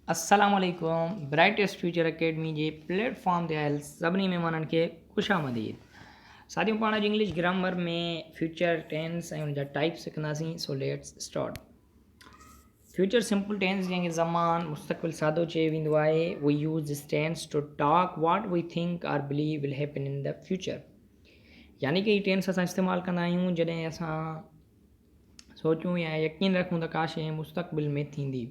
असलामुअलैकुम brightest future academy जे platform ते आयल सभिनी महिमाननि खे ख़ुशामदीद। साथियों, पाण अॼु इंग्लिश ग्रामर में फ्यूचर टेंस ऐं उन जा टाइप्स सिखंदासीं। So let's start. Future simple tense जंहिंखे ज़मान मुस्तक़बिल सादो चयो वेंदो आहे। We use this tense to talk what we think or believe will happen in the future. यानी कि हीअ टेंस असां इस्तेमालु कंदा आहियूं जॾहिं असां सोचूं या यकीन रखूं त का शइ मुस्तक़बिल में थींदी।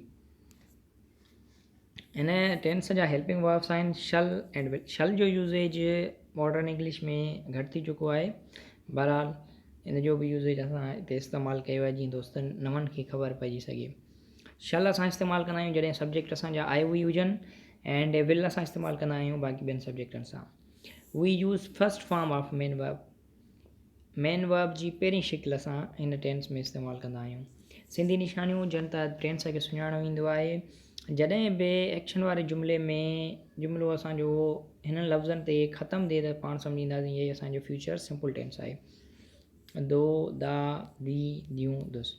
इन टेंस जा हेल्पिंग वर्ब्स आहिनि शल एंड विल। शल जो यूज़ेज मॉडर्न इंग्लिश में घटि थी चुको आहे। बहरहाल इन जो बि यूज़ेज असां हिते इस्तेमालु कयो आहे जीअं दोस्तनि नवनि खे ख़बर पइजी सघे। शल असां इस्तेमालु कंदा आहियूं जॾहिं सब्जेक्ट असांजा आई हुई हुजनि, एंड विल असां इस्तेमालु कंदा आहियूं बाक़ी ॿियनि सब्जेक्टनि सां। We use first form of main verb. Main verb जी पहिरीं शिकिल असां हिन टेंस में इस्तेमालु कंदा आहियूं। सिंधी निशानियूं हुजनि त टेंस खे सुञाणो वेंदो आहे। जॾहिं बि एक्शन वारे जुमिले में जुमिलो असांजो हिन लफ़्ज़नि ते ख़तमु थिए त पाण सम्झींदासीं इहे असांजो फ्यूचर सिंपल टेंस आहे। दो, दा, दी, दियूं, दुस।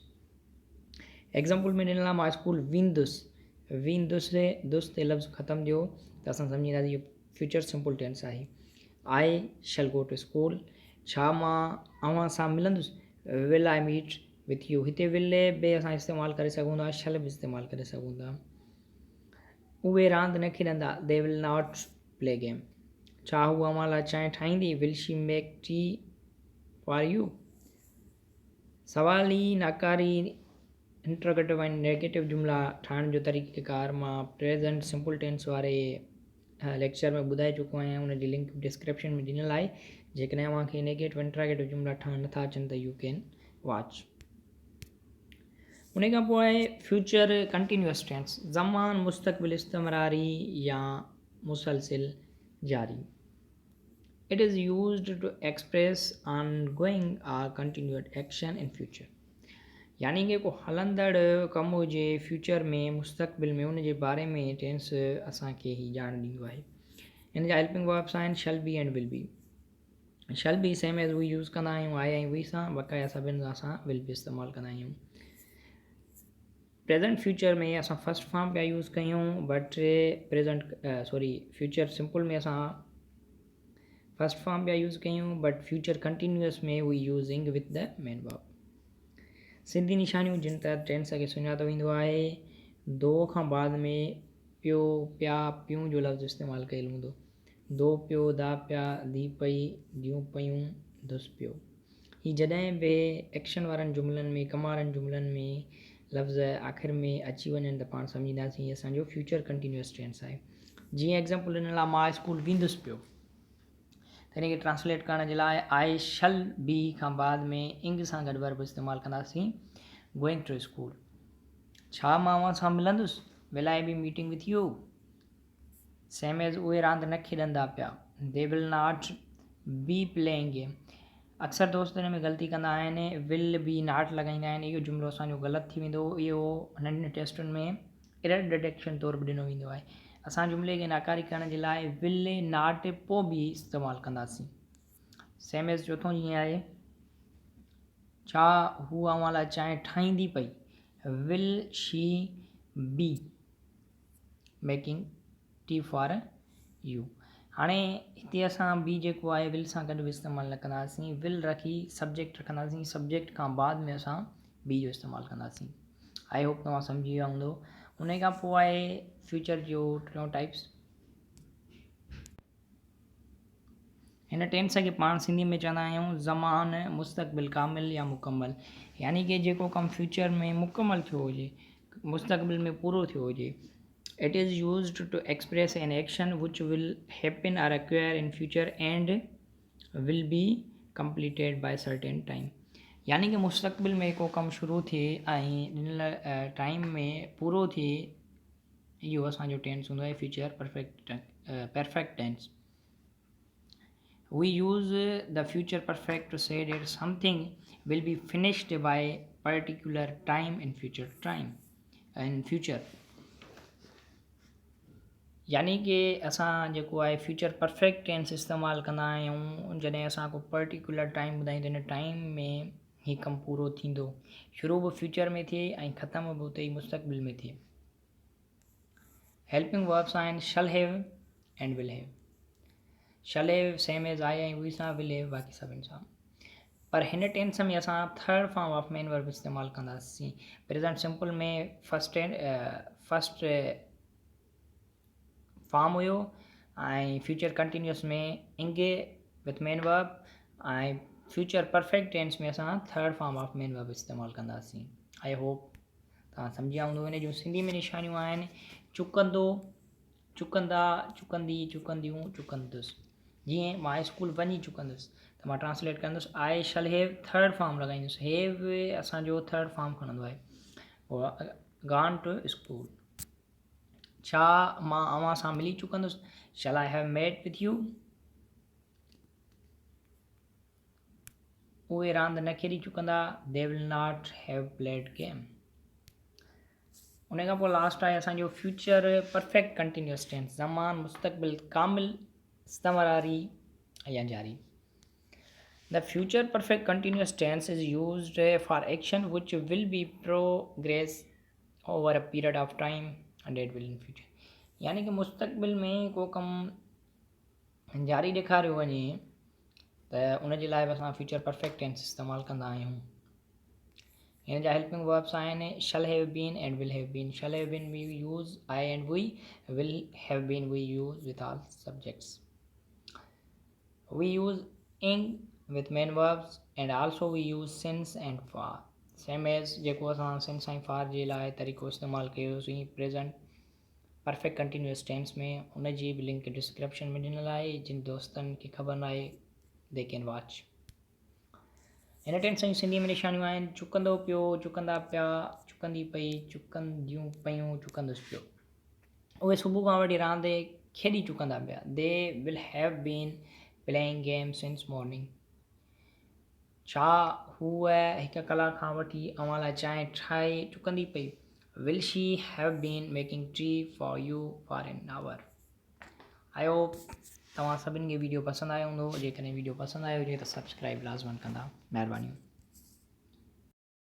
एग्ज़ाम्पल में ॾिनल आहे मां स्कूल वेंदुसि। वेंदुसि दुस ते लफ़्ज़ ख़तमु थियो त असां सम्झींदासीं इहो फ्यूचर सिंपल टेंस आहे। आई शैल गो टू स्कूल। छा मां अव्हां सां मिलंदुसि। Will I meet with U. हिते विल बि असां इस्तेमालु करे सघूं था, शल बि इस्तेमालु करे सघूं था। उहे रांदि न खेॾंदा। They will not play game. छा हू अव्हां लाइ चांहि ठाहींदी। Will she make tea for you. सवाली नाकारी इंट्रोगेटिव ऐं नेगेटिव जुमिला ठाहिण जो तरीक़ेकार मां प्रेज़ेंट सिंपल टेंस वारे लेक्चर में ॿुधाए चुको आहियां। उन जी लिंक डिस्क्रिप्शन में ॾिनल आहे। जेकॾहिं अव्हांखे नेगेटिव इंट्रोगेटिव जुमिला ठहण नथा अचनि त यू कैन वॉच। उन खां पोइ आहे फ्यूचर कंटिन्यूअस टेंस। ज़मान मुस्तक़बिल इस्तमरारी या मुसलसिल जारी। It is used to express ongoing और कंटिन्यूड एक्शन इन फ्यूचर। यानी कि को हलंदड़ कमु हुजे फ्यूचर में मुस्तक़बिल में उन जे बारे में टेंस असांखे ही ॼाण ॾींदो आहे। इन जा हेल्पिंग वर्ब्स आहिनि shall be and will be. Shall be same as we use कंदा आहियूं आई ऐं वी सां, बक़ाया सभिनि असां विल बि इस्तेमालु कंदा आहियूं। प्रेज़ेंट फ्यूचर में असां फस्ट फॉर्म पिया यूज़ कयूं, बट फ्यूचर सिंपल में असां फस्ट फॉर्म पिया यूज़ कयूं, बट फ्यूचर कंटिन्यूअस में we using with the main verb. Sindhi निशानियूं जिन त टेंस खे सुञातो वेंदो आहे। दो खां बाद में पियो, पिया, पियूं जो लफ़्ज़ इस्तेमालु कयलु हूंदो। दो पियो, दा पिया, दी पई, दियूं पयूं, दुस पियो। ही जॾहिं बि एक्शन वारनि जुमिलनि में कम वारनि जुमिलनि में लफ़्ज़ आख़िर में अची वञनि त पाण सम्झींदासीं हीअ असांजो फ्यूचर कंटिन्यूअस टेंस आहे। जीअं एग्ज़ाम्पल ॾिनल आहे मां स्कूल वेंदुसि पियो, त हिन खे ट्रांसलेट करण जे लाइ आई शल बी खां बाद में इंग सां गॾु वर्ब इस्तेमालु कंदासीं। Going to school. छा मां अव्हां सां मिलंदुसि। Will I be meeting with you. Same as उहे रांदि न खेॾंदा पिया। They will not be playing game. अक्सर दोस्त हिन में ग़लती कंदा आहिनि, विल बी नॉट लॻाईंदा आहिनि। इहो जुमिलो असांजो ग़लति थी वेंदो। इहो नंढनि टेस्टुनि में एरर डिटेक्शन तौरु बि ॾिनो वेंदो आहे। असां जुमिले खे नाकारी करण जे लाइ विल नॉट पोइ बि इस्तेमालु कंदासीं। सेम एज़ चोथों जीअं आहे, छा हू अव्हां लाइ चांहि ठाहींदी पई। Will she be making tea for you. हाणे हिते असां बी जेको आहे विल सां गॾु बि इस्तेमालु न कंदासीं। विल रखी सब्जेक्ट रखंदासीं, सब्जेक्ट खां बाद में असां बी जो इस्तेमालु कंदासीं। आई होप तव्हां सम्झी विया हूंदो। उन खां पोइ आहे फ्यूचर जो टियों टाइप्स। हिन टेंस खे पाण सिंधी में चवंदा आहियूं ज़मान मुस्तक़बिल कामिल या मुकमल। यानी कि जेको कमु फ्यूचर में मुकमल थियो हुजे, मुस्तक़बिल में पूरो थियो हुजे। It is used to express an action which will happen or acquire in future and will be completed by certain time. यानी कि मुस्तक़बिल में को कमु शुरू थिए ऐं ॾिनल टाइम में पूरो थिए, इहो असांजो टेंस हूंदो आहे future perfect tense. We use the future perfect to say that something will be finished by particular time in future। यानी कि असां जेको आहे फ्यूचर परफेक्ट टेंस इस्तेमालु कंदा आहियूं जॾहिं असां को पर्टिकुलर टाइम ॿुधाईंदा हिन टाइम में ही कमु पूरो थींदो। शुरू बि फ्यूचर में थिए ऐं ख़तमु बि उते ई मुस्तक़बिल में थिए। हेल्पिंग वर्ब्स आहिनि shall have and will have. Shall have same as I हुई सां, विल हैव बाक़ी सभिनि सां। पर हिन टेंस में असां third form of main verb इस्तेमालु कंदासीं। प्रेजेंट सिंपल में फर्स्ट फॉर्म हुयो ऐं फ्यूचर कंटिन्यूअस में इंगे विथ मेन वर्ब ऐं फ्यूचर परफेक्ट टेंस में असां third form of main verb इस्तेमालु कंदासीं। आई होप तव्हां सम्झिया हूंदो। इन जूं सिंधी में निशानियूं आहिनि चुकंदो, चुकंदा, चुकंदी, चुकंदियूं, चुकंदुसि। जीअं मां स्कूल वञी चुकंदुसि त मां ट्रांसलेट कंदुसि I shall have third form लॻाईंदुसि। हैव असांजो थर्ड फॉर्म खणंदो आहे। Gone to school. छा मां अव्हां सां मिली चुकंदुसि। Shall I have met with you. उहे रांदि न खेॾी चुकंदा। They will not have played game. उन खां पोइ लास्ट आहे असांजो फ्यूचर परफेक्ट कंटिन्यूअस टेंस। ज़मान मुस्तक़बिल कामिल इस्तमरारी या जारी। The future perfect continuous tense is used for action which will be progress over a period of time and it will in future। यानी कि मुस्तक़बिल में को कमु जारी ॾेखारियो वञे त उन जे लाइ बि असां फ्यूचर परफेक्ट टेंस इस्तेमालु कंदा आहियूं। हिन जा हेल्पिंग वर्ब्स आहिनि shall have been and will have been. Shall have been we use I and we, will have been we use with all subjects. We use ing with main verbs and also we use since and for। same as जेको असां since ऐं for जे लाइ तरीक़ो इस्तेमालु कयोसीं present perfect continuous tense में, उन जी बि लिंक डिस्क्रिप्शन में ॾिनल आहे। जिन दोस्तनि खे ख़बर न आहे दे कैन वॉच। हिन टेंस जूं सिंधी में निशानियूं आहिनि चुकंदो पियो, चुकंदा पिया, चुकंदी पई, चुकंदियूं पयूं, चुकंदुसि पियो। उहे सुबुह खां वठी रांदि खेॾी चुकंदा पिया। They will have been playing game since morning. छा हूअ हिकु कलाक खां वठी अव्हां लाइ चांहि ठाहे चुकंदी पई। Will she have been making tea for you for an hour. I hope तव्हां सभिनि खे वीडियो पसंदि आयो हूंदो। जेकॾहिं वीडियो पसंदि आयो हुजे त सब्सक्राइब लाज़मन कंदा। महिरबानी।